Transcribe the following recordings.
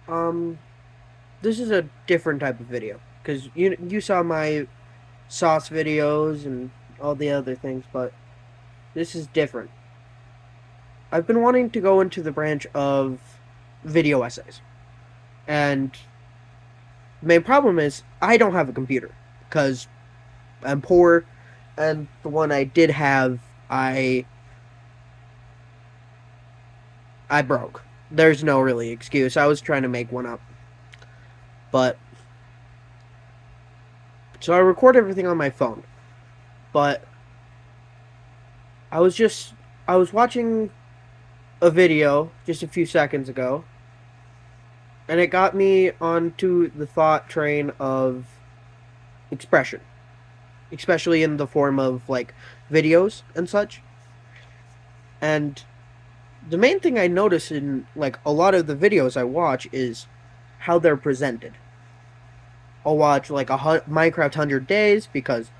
Um, this is a different type of video because you saw my sauce videos and all the other things, but this is different. I've been wanting to go into the branch of video essays, and the main problem is I don't have a computer because I'm poor, and the one I did have, I I broke. There's no really excuse. I was trying to make one up, but so I record everything on my phone. But I was watching a video just a few seconds ago, and it got me onto the thought train of expression, especially in the form of like videos and such. And the main thing I notice in like a lot of the videos I watch is how they're presented. I'll watch like Minecraft 100 Days because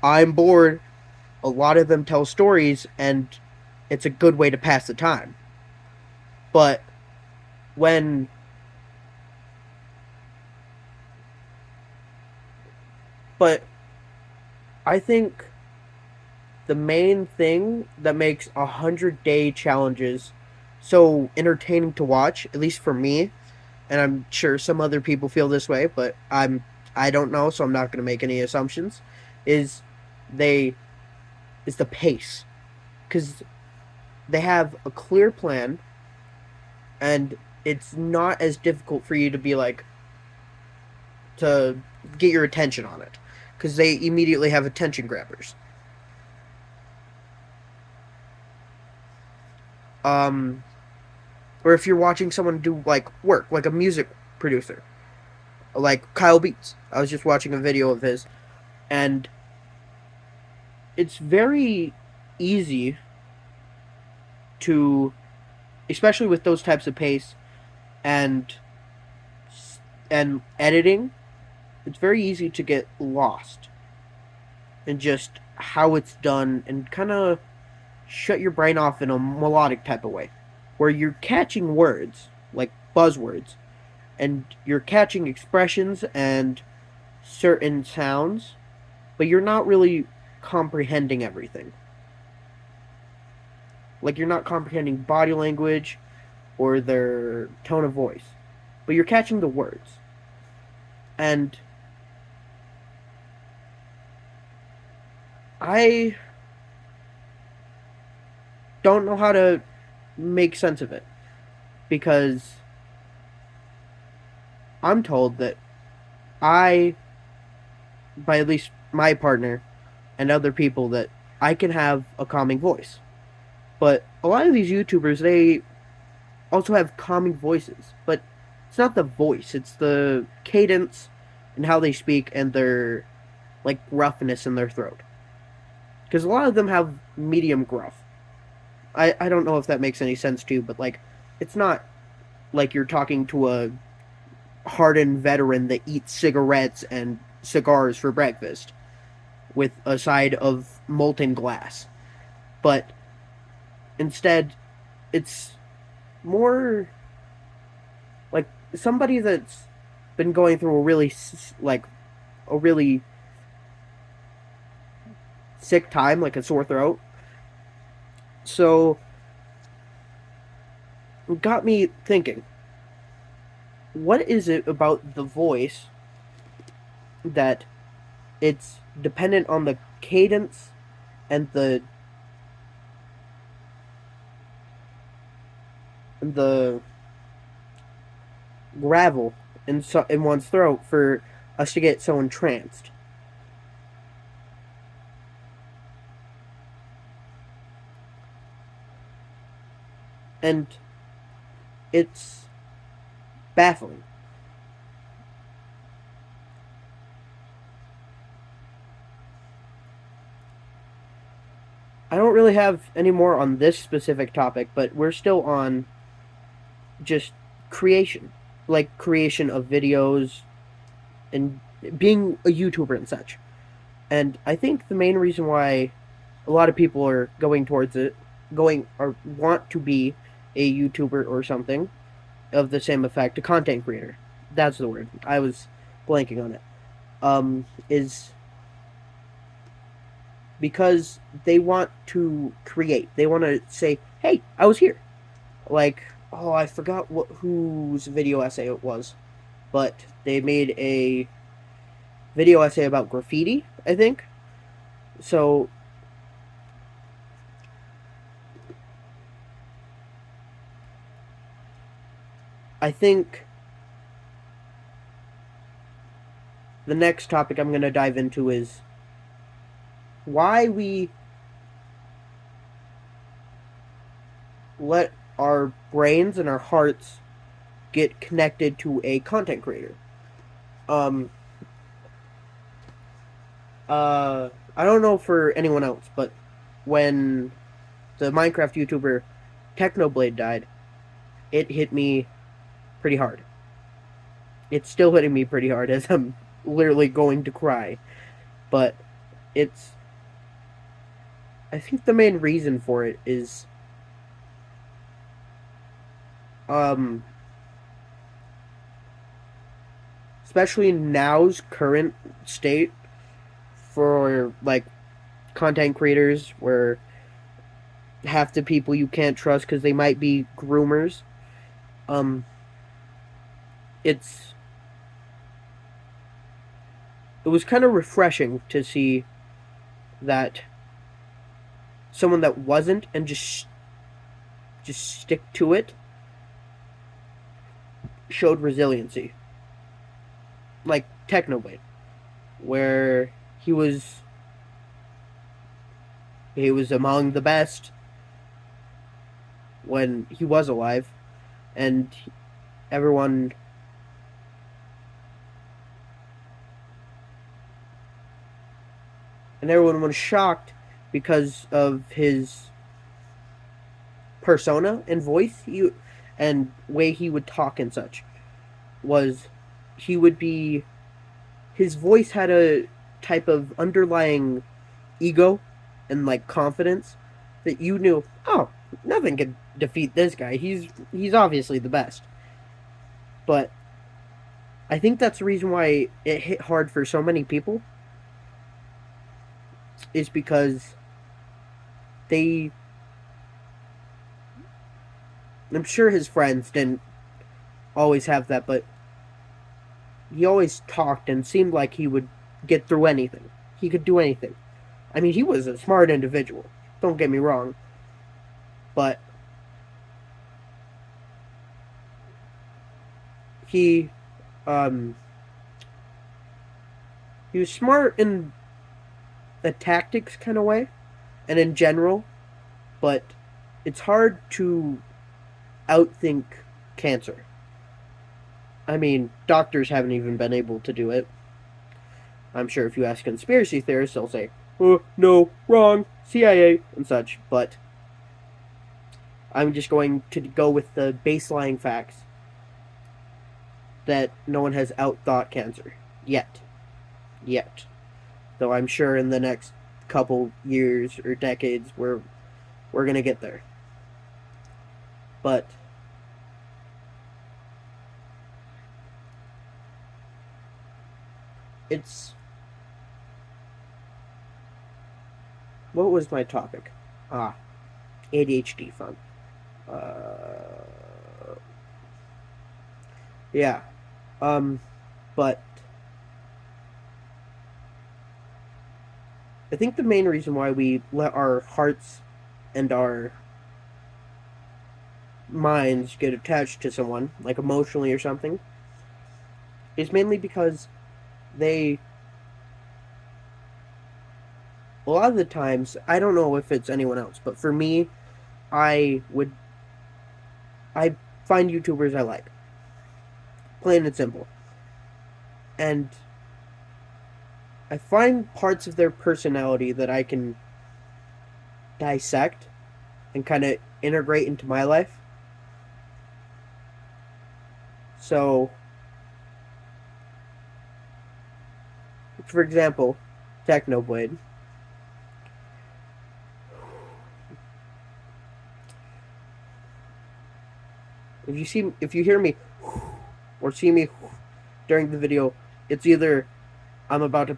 I'm bored. A lot of them tell stories, and it's a good way to pass the time. But when but I think the main thing that makes 100-day challenges so entertaining to watch, at least for me, and I'm sure some other people feel this way, but I don't know, so I'm not going to make any assumptions. Is they is the pace, because they have a clear plan, and it's not as difficult for you to be like to get your attention on it, because they immediately have attention grabbers. Um, or if you're watching someone do like work, like a music producer, like Kyle Beats. I was just watching a video of his, and it's very easy to, especially with those types of pace and editing, it's very easy to get lost in just how it's done and kind of shut your brain off in a melodic type of way, where you're catching words like buzzwords, and you're catching expressions and certain sounds, but you're not really comprehending everything. Like you're not comprehending body language or their tone of voice, but you're catching the words. And I don't know how to make sense of it because I'm told that I, by at least my partner and other people, that I can have a calming voice. But a lot of these YouTubers, they also have calming voices, but it's not the voice, it's the cadence and how they speak and their like roughness in their throat. Because a lot of them have medium gruff. I don't know if that makes any sense to you, but like it's not like you're talking to a hardened veteran that eats cigarettes and cigars for breakfast with a side of molten glass. But instead, it's more like somebody that's been going through a really like a really sick time, like a sore throat. So it got me thinking, what is it about the voice that it's dependent on the cadence and the gravel in one's throat for us to get so entranced? And it's baffling. I don't really have any more on this specific topic, but we're still on just creation, like creation of videos and being a YouTuber and such. And I think the main reason why a lot of people are going towards it, going or want to be a YouTuber or something, of the same effect, a content creator. That's the word. I was blanking on it. Is because they want to create. They want to say, "Hey, I was here." Like, oh, I forgot whose video essay it was, but they made a video essay about graffiti, I think. So I think the next topic I'm going to dive into is why we let our brains and our hearts get connected to a content creator. Um, I don't know for anyone else, but when the Minecraft YouTuber Technoblade died, it hit me pretty hard. It's still hitting me pretty hard as I'm literally going to cry. But it's. I think the main reason for it is. Um, especially now's current state for like content creators where half the people you can't trust because they might be groomers. Um, it's it was kind of refreshing to see that someone that wasn't and just stick to it showed resiliency, like Technoblade, where he was among the best when he was alive, and everyone everyone was shocked because of his persona and voice and way he would talk and such. Was he would be his voice had a type of underlying ego and like confidence that you knew, oh, nothing could defeat this guy. He's obviously the best. But I think that's the reason why it hit hard for so many people is because they I'm sure his friends didn't always have that, but he always talked and seemed like he would get through anything. He could do anything. I mean, he was a smart individual. Don't get me wrong. But he um he was smart in the tactics kind of way and in general, but it's hard to outthink cancer. I mean, doctors haven't even been able to do it. I'm sure if you ask conspiracy theorists, they'll say, "Oh, no, wrong, CIA," and such, but I'm just going to go with the baseline facts that no one has outthought cancer. Yet. Yet. Though I'm sure in the next couple years or decades we're gonna get there. But it's what was my topic? Ah, ADHD fun. Yeah. Um, but I think the main reason why we let our hearts and our minds get attached to someone, like emotionally or something, is mainly because they a lot of the times, I don't know if it's anyone else, but for me, I would I find YouTubers I like. Plain and simple. And I find parts of their personality that I can dissect and kind of integrate into my life. So, for example, Technoblade. if you hear me or see me during the video, it's either I'm about to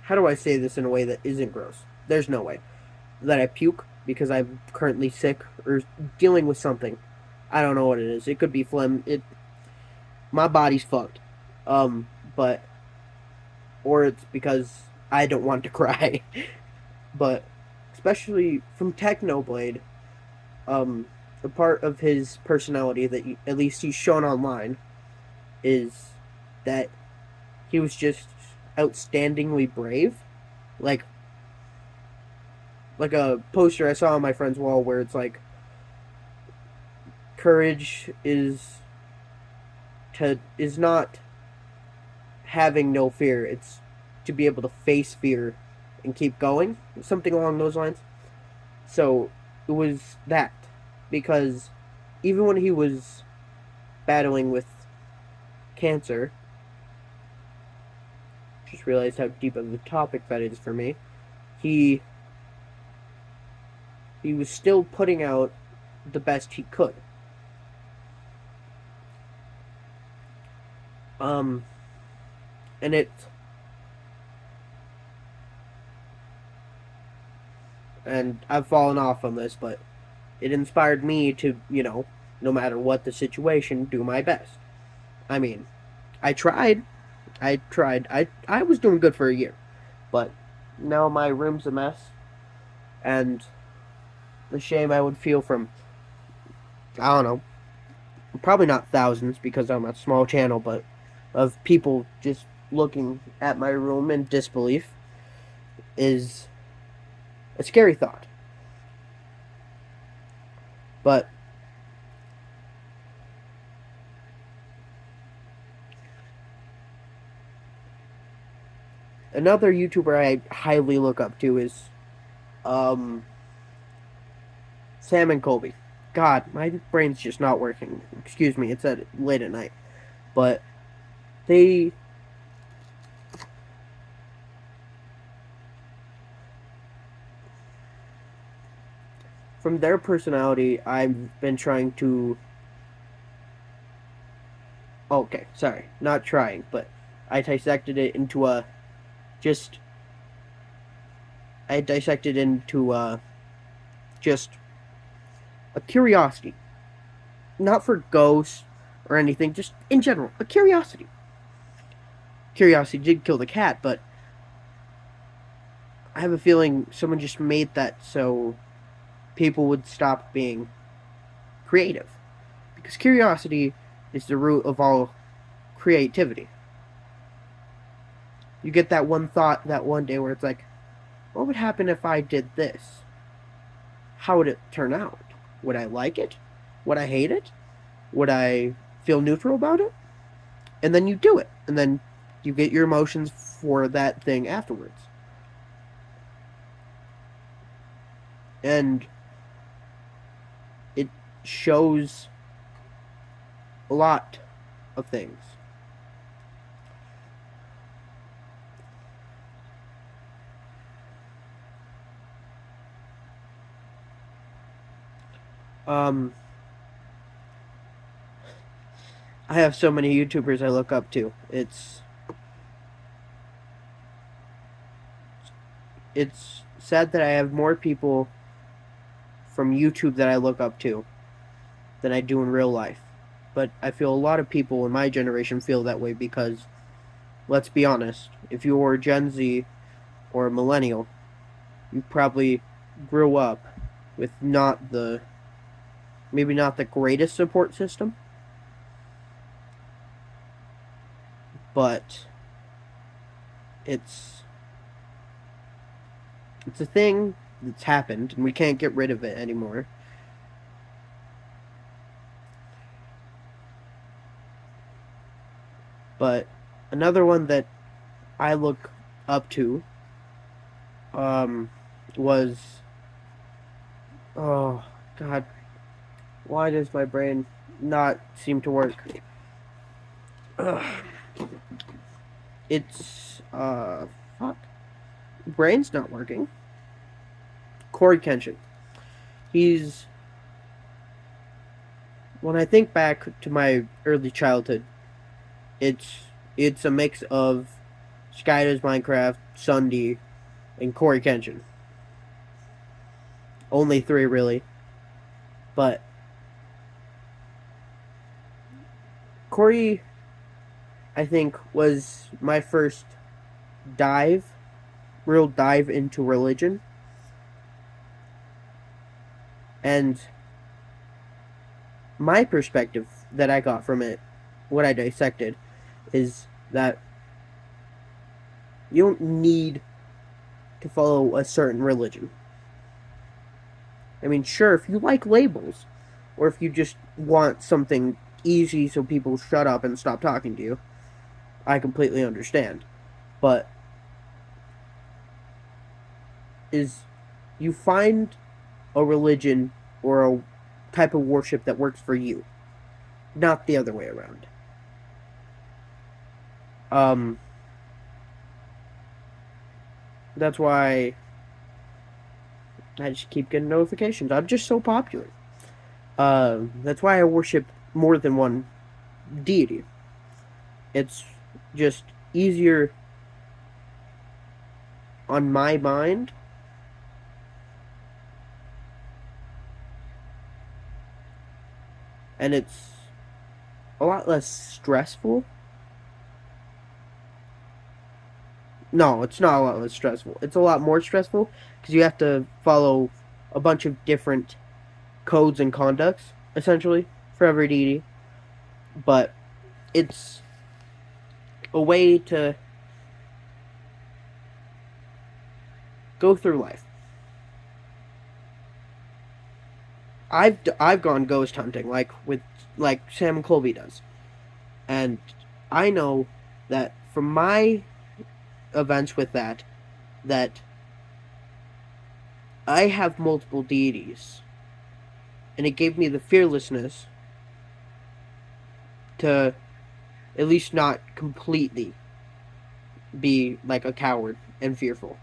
how do I say this in a way that isn't gross? There's no way that I puke because I'm currently sick or dealing with something. I don't know what it is. It could be phlegm. My body's fucked. But or it's because I don't want to cry. But especially from Technoblade, a part of his personality that at least he's shown online is that he was just outstandingly brave. Like a poster I saw on my friend's wall where it's like courage is not having no fear. It's to be able to face fear and keep going. Something along those lines. So it was that because even when he was battling with cancer, just realized how deep of a topic that is for me. He was still putting out the best he could. And I've fallen off on this, but it inspired me to, no matter what the situation, do my best. I mean, I tried. I was doing good for a year, but now my room's a mess, and the shame I would feel from, I don't know, probably not thousands because I'm a small channel, but of people just looking at my room in disbelief is a scary thought. But another YouTuber I highly look up to is Sam and Colby. God, my brain's just not working. Excuse me, it's late at night. But they from their personality, I've been trying to okay, sorry, not trying, but I dissected it into just just a curiosity. Not for ghosts or anything, just in general, a curiosity. Curiosity did kill the cat, but I have a feeling someone just made that so people would stop being creative. Because curiosity is the root of all creativity. You get that one thought that one day where it's like, what would happen if I did this? How would it turn out? Would I like it? Would I hate it? Would I feel neutral about it? And then you do it. And then you get your emotions for that thing afterwards. And it shows a lot of things. I have so many YouTubers I look up to. It's sad that I have more people from YouTube that I look up to than I do in real life. But I feel a lot of people in my generation feel that way because, let's be honest, if you were Gen Z or a millennial, you probably grew up with maybe not the greatest support system, but it's a thing that's happened and we can't get rid of it anymore. But another one that I look up to was oh god, why does my brain not seem to work? Ugh. It's fuck. Brain's not working. Corey Kenshin. He's when I think back to my early childhood, it's it's a mix of Skydo's Minecraft, Sunday, and Corey Kenshin. Only three really, but Corey, I think, was my first dive, real dive into religion, and my perspective that I got from it, what I dissected, is that you don't need to follow a certain religion. I mean, sure, if you like labels, or if you just want something easy so people shut up and stop talking to you, I completely understand. But is you find a religion or a type of worship that works for you, not the other way around. Um, that's why I just keep getting notifications. I'm just so popular. That's why I worship more than one deity. It's just easier on my mind, and it's a lot less stressful. No, it's not a lot less stressful. It's a lot more stressful because you have to follow a bunch of different codes and conducts, essentially, for every deity. But it's a way to go through life. I've gone ghost hunting like Sam and Colby does, and I know that from my events with that I have multiple deities, and it gave me the fearlessness to at least not completely be like a coward and fearful.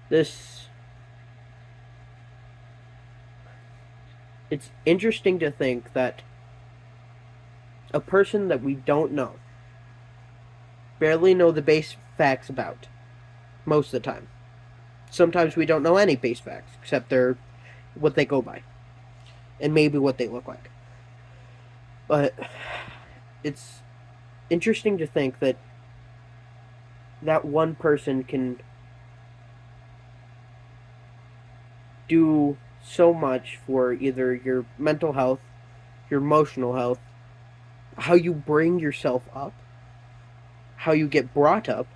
This It's interesting to think that a person that we don't know, barely know the base facts about, most of the time. Sometimes we don't know any base facts except they're what they go by and maybe what they look like. But it's interesting to think that that one person can do so much for either your mental health, your emotional health, how you bring yourself up, how you get brought up,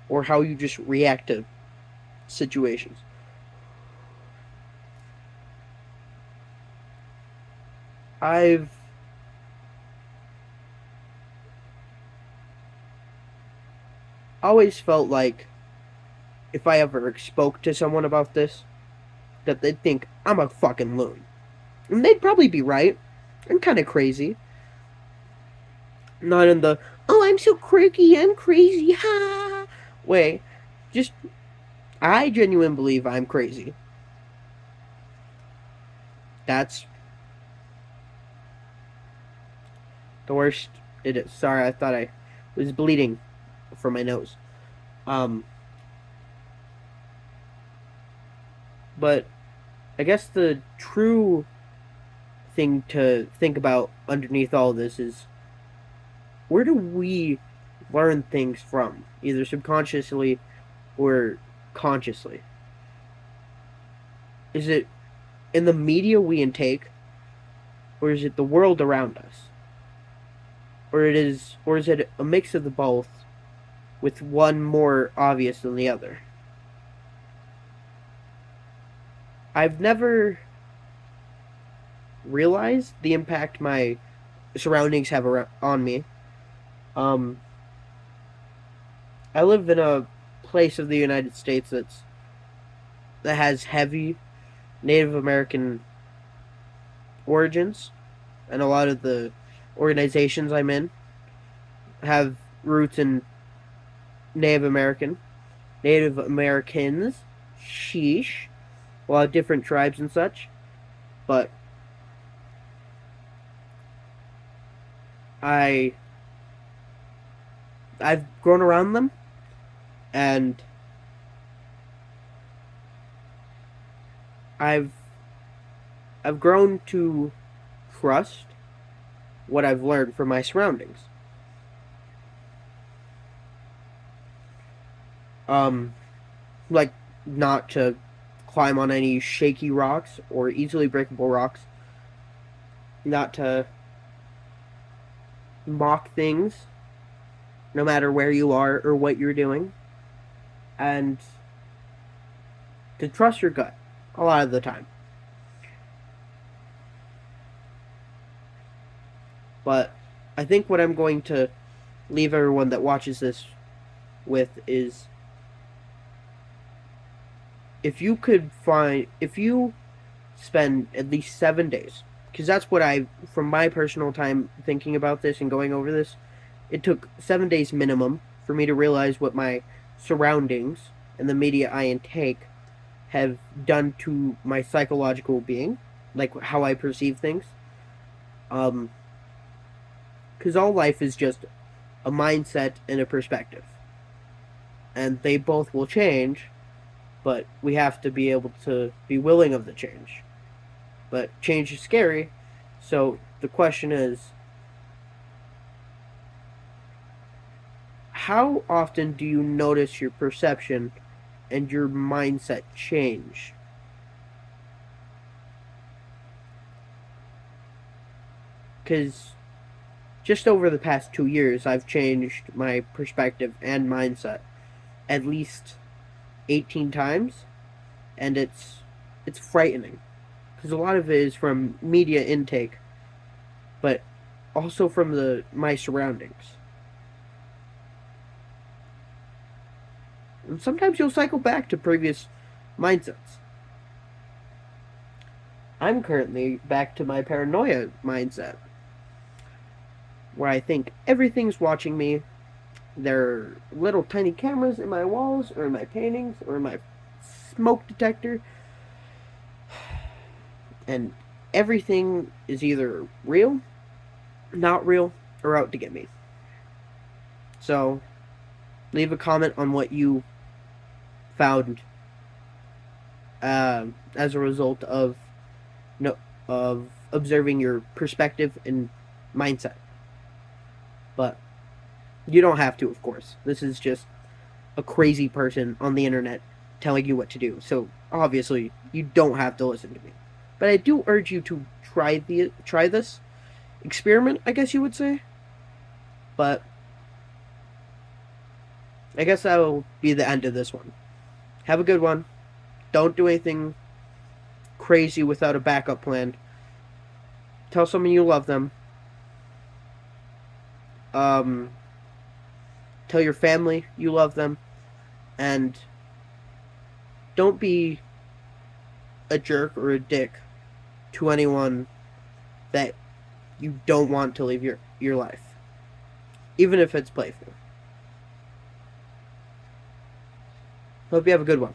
or how you just react to situations. I've always felt like if I ever spoke to someone about this, that they'd think I'm a fucking loon. And they'd probably be right. I'm kind of crazy. Not in the, oh, I'm so quirky, I'm crazy, ha way. Just, I genuinely believe I'm crazy. That's the worst it is. Sorry, I thought I was bleeding from my nose. Um, but I guess the true thing to think about underneath all this is where do we learn things from, either subconsciously or consciously? Is it in the media we intake, or is it the world around us, or is it a mix of the both, with one more obvious than the other? I've never realized the impact my surroundings have on me. Um, I live in a place of the United States that has heavy Native American origins, and a lot of the organizations I'm in have roots in Native American. Native Americans, sheesh, a lot of different tribes and such, but I I've grown around them, and I've I've grown to trust what I've learned from my surroundings. Um, like not to climb on any shaky rocks or easily breakable rocks, not to mock things no matter where you are or what you're doing, and to trust your gut a lot of the time. But I think what I'm going to leave everyone that watches this with is, if you spend at least 7 days, because that's what from my personal time thinking about this and going over this, it took 7 days minimum for me to realize what my surroundings and the media I intake have done to my psychological being, like how I perceive things. Because all life is just a mindset and a perspective, and they both will change, but we have to be able to be willing of the change. But change is scary, so the question is, how often do you notice your perception and your mindset change? Because just over the past 2 years, I've changed my perspective and mindset at least 18 times, and it's frightening because a lot of it is from media intake, but also from my surroundings. And sometimes you'll cycle back to previous mindsets. I'm currently back to my paranoia mindset, where I think everything's watching me. There are little tiny cameras in my walls, or in my paintings, or in my smoke detector, and everything is either real, not real, or out to get me. So, leave a comment on what you found as a result of no of observing your perspective and mindset. But you don't have to, of course. This is just a crazy person on the internet telling you what to do. So obviously, you don't have to listen to me. But I do urge you to try this experiment, I guess you would say. But I guess that will be the end of this one. Have a good one. Don't do anything crazy without a backup plan. Tell someone you love them. Tell your family you love them. And don't be a jerk or a dick to anyone that you don't want to live your life, even if it's playful. Hope you have a good one.